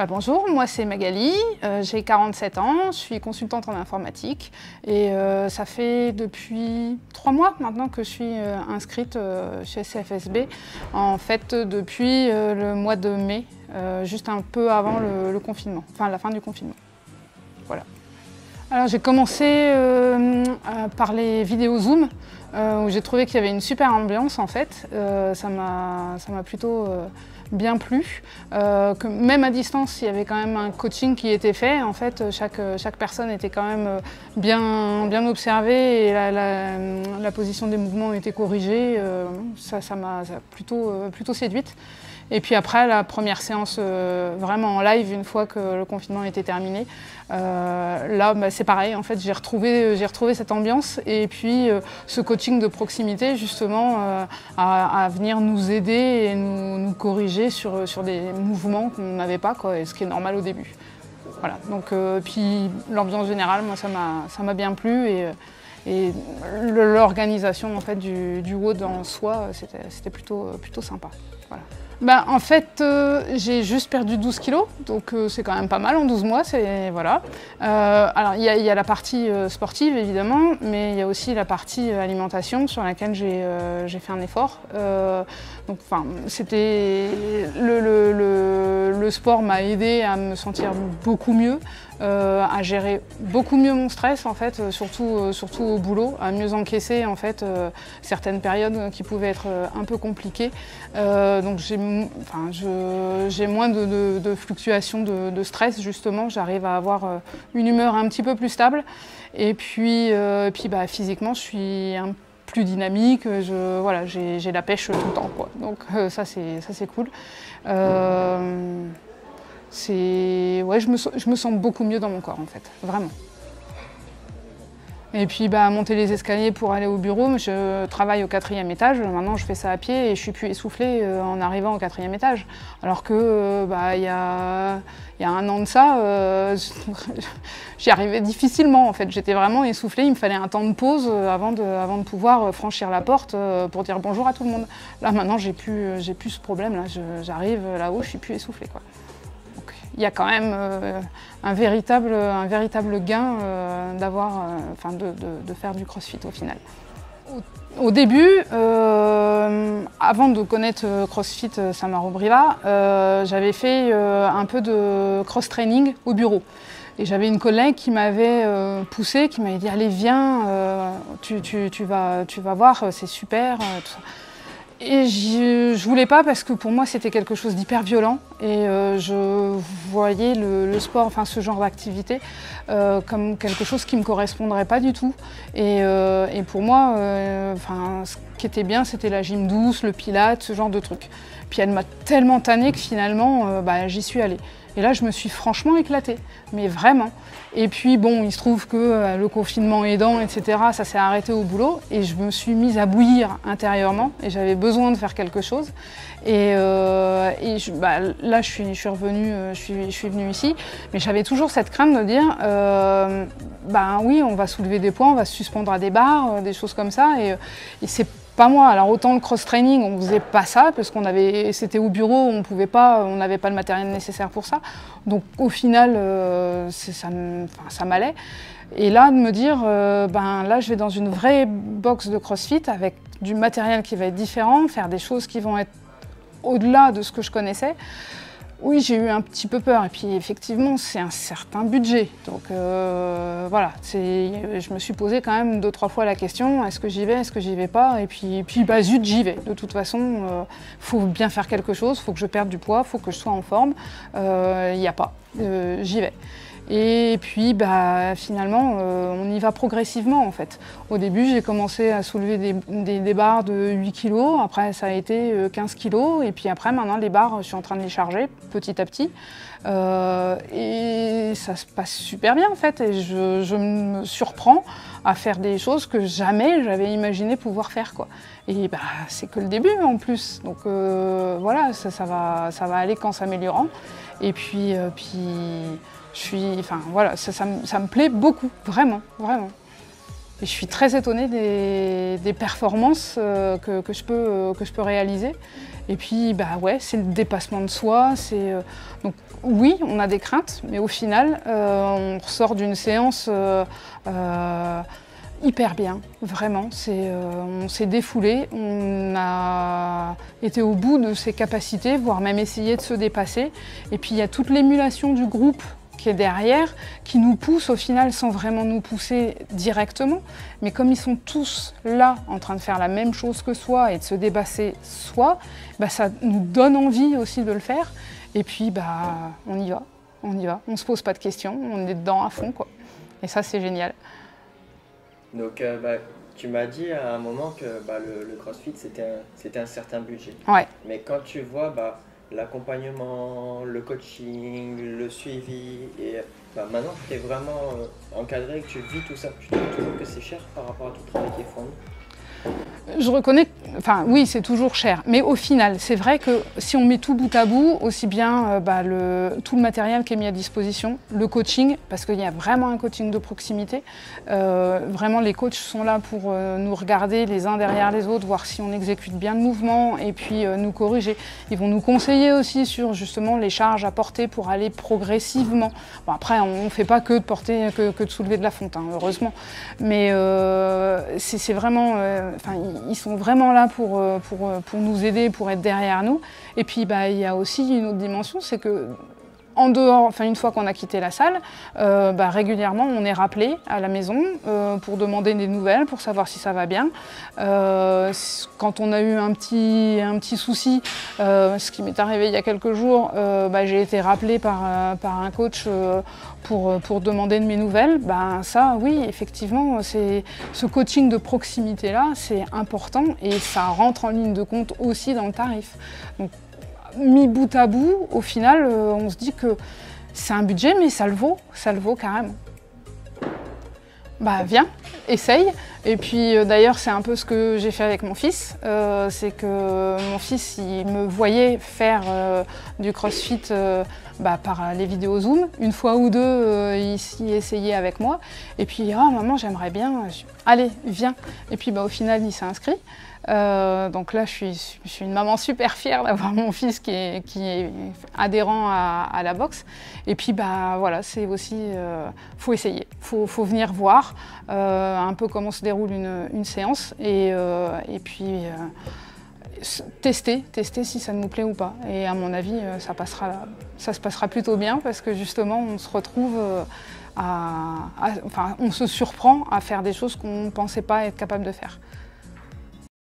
Bonjour, moi c'est Magali, j'ai 47 ans, je suis consultante en informatique et ça fait depuis 3 mois maintenant que je suis inscrite chez CFSB, en fait depuis le mois de mai, juste un peu avant le confinement, enfin la fin du confinement. Voilà. Alors j'ai commencé par les vidéos Zoom, où j'ai trouvé qu'il y avait une super ambiance en fait, ça m'a plutôt bien plu, que même à distance il y avait quand même un coaching qui était fait, en fait chaque personne était quand même bien observée et la position des mouvements était corrigée, ça m'a plutôt séduite. Et puis après, la première séance vraiment en live, une fois que le confinement était terminé, là c'est pareil, en fait j'ai retrouvé cette ambiance et puis ce coaching de proximité justement à venir nous aider et nous corriger sur des mouvements qu'on n'avait pas, quoi, ce qui est normal au début. Voilà, donc puis l'ambiance générale, moi ça m'a bien plu et l'organisation en fait du WOD en soi, c'était plutôt sympa. Voilà. En fait, j'ai juste perdu 12 kilos, donc c'est quand même pas mal en 12 mois, voilà. Alors il y a la partie sportive évidemment, mais il y a aussi la partie alimentation sur laquelle j'ai fait un effort. Donc, c'était le sport m'a aidé à me sentir beaucoup mieux, à gérer beaucoup mieux mon stress en fait, surtout au boulot, à mieux encaisser en fait certaines périodes qui pouvaient être un peu compliquées. Donc j'ai moins de fluctuations de stress justement, j'arrive à avoir une humeur un petit peu plus stable et puis physiquement je suis plus dynamique, j'ai la pêche tout le temps, quoi. Donc ça c'est cool. Je me sens beaucoup mieux dans mon corps en fait, vraiment. Et puis monter les escaliers pour aller au bureau, je travaille au 4e étage, maintenant je fais ça à pied et je suis plus essoufflée en arrivant au 4e étage. Alors que il y a 1 an de ça, j'y arrivais difficilement en fait, j'étais vraiment essoufflée, il me fallait un temps de pause avant de pouvoir franchir la porte pour dire bonjour à tout le monde. Là maintenant j'ai plus ce problème, là j'arrive là-haut, je suis plus essoufflée, quoi. Il y a quand même un véritable gain de faire du crossfit au final. Au début, avant de connaître CrossFit Saint-Mauro-Briva, j'avais fait un peu de cross-training au bureau. Et j'avais une collègue qui m'avait poussée, qui m'avait dit « Allez, viens, tu vas voir, c'est super. » Et je voulais pas parce que pour moi c'était quelque chose d'hyper violent et je voyais le sport, enfin ce genre d'activité, comme quelque chose qui me correspondrait pas du tout. Et pour moi, ce qui était bien c'était la gym douce, le pilates, ce genre de trucs. Puis elle m'a tellement tannée que finalement j'y suis allée. Et là je me suis franchement éclatée, mais vraiment. Et puis bon, il se trouve que le confinement aidant, etc., ça s'est arrêté au boulot et je me suis mise à bouillir intérieurement et j'avais besoin de faire quelque chose. Et là je suis revenue, je suis venue ici, mais j'avais toujours cette crainte de dire oui, on va soulever des poids, on va se suspendre à des barres, des choses comme ça, et c'est pas moi. Alors autant le cross-training, on faisait pas ça parce c'était au bureau, on n'avait pas le matériel nécessaire pour ça. Donc au final, ça m'allait. Et là, de me dire, là, je vais dans une vraie box de CrossFit avec du matériel qui va être différent, faire des choses qui vont être au-delà de ce que je connaissais. Oui, j'ai eu un petit peu peur et puis effectivement c'est un certain budget, donc voilà, je me suis posé quand même 2-3 fois la question, est-ce que j'y vais, est-ce que j'y vais pas, et puis zut, j'y vais. De toute façon, faut bien faire quelque chose, faut que je perde du poids, faut que je sois en forme, il n'y a pas, j'y vais. Et puis finalement, on y va progressivement en fait. Au début, j'ai commencé à soulever des barres de 8 kg, après ça a été 15 kg, et puis après maintenant les barres, je suis en train de les charger petit à petit. Et ça se passe super bien en fait, et je me surprends à faire des choses que jamais j'avais imaginé pouvoir faire, quoi. Et c'est que le début en plus, donc voilà, ça va aller qu'en s'améliorant. Et puis voilà, ça me plaît beaucoup, vraiment, vraiment. Et je suis très étonnée des performances que je peux réaliser. Et puis, bah ouais, c'est le dépassement de soi. Donc oui, on a des craintes, mais au final, on ressort d'une séance hyper bien, vraiment. On s'est défoulé, on a été au bout de ses capacités, voire même essayé de se dépasser. Et puis il y a toute l'émulation du groupe qui est derrière, qui nous pousse au final sans vraiment nous pousser directement. Mais comme ils sont tous là en train de faire la même chose que soi et de se dépasser soi, bah, ça nous donne envie aussi de le faire. Et puis bah, on y va, on se pose pas de questions, on est dedans à fond, quoi. Et ça c'est génial. Donc tu m'as dit à un moment que le CrossFit c'était un certain budget. Ouais. Mais quand tu vois l'accompagnement, le coaching, le suivi, et maintenant que tu es vraiment encadré, que tu vis tout ça, tu trouves que c'est cher par rapport à tout le travail qui est fourni? Je reconnais, enfin oui, c'est toujours cher, mais au final, c'est vrai que si on met tout bout à bout, aussi bien tout le matériel qui est mis à disposition, le coaching, parce qu'il y a vraiment un coaching de proximité, vraiment les coachs sont là pour nous regarder les uns derrière les autres, voir si on exécute bien le mouvement et puis nous corriger. Ils vont nous conseiller aussi sur justement les charges à porter pour aller progressivement. Bon, après, on ne fait pas que de porter, que de soulever de la fonte, hein, heureusement, mais c'est vraiment... ils sont vraiment là pour nous aider, pour être derrière nous. Et puis il y a aussi une autre dimension, c'est que en dehors, une fois qu'on a quitté la salle, régulièrement on est rappelé à la maison pour demander des nouvelles, pour savoir si ça va bien. Quand on a eu un petit souci, ce qui m'est arrivé il y a quelques jours, j'ai été rappelée par un coach pour demander de mes nouvelles. Ça, oui, effectivement, ce coaching de proximité-là, c'est important et ça rentre en ligne de compte aussi dans le tarif. Donc, mis bout à bout, au final, on se dit que c'est un budget, mais ça le vaut carrément. Viens, essaye. Et puis d'ailleurs, c'est un peu ce que j'ai fait avec mon fils. C'est que mon fils, il me voyait faire du CrossFit par les vidéos Zoom. Une fois ou deux, il s'y essayait avec moi. Et puis, oh maman, j'aimerais bien. Allez, viens. Et puis au final, il s'est inscrit. Donc là, je suis une maman super fière d'avoir mon fils qui est adhérent à la boxe. Et puis voilà, c'est aussi, faut essayer, faut venir voir un peu comment se déroule une séance et puis tester si ça nous plaît ou pas. Et à mon avis, ça se passera plutôt bien parce que justement, on se retrouve on se surprend à faire des choses qu'on ne pensait pas être capable de faire.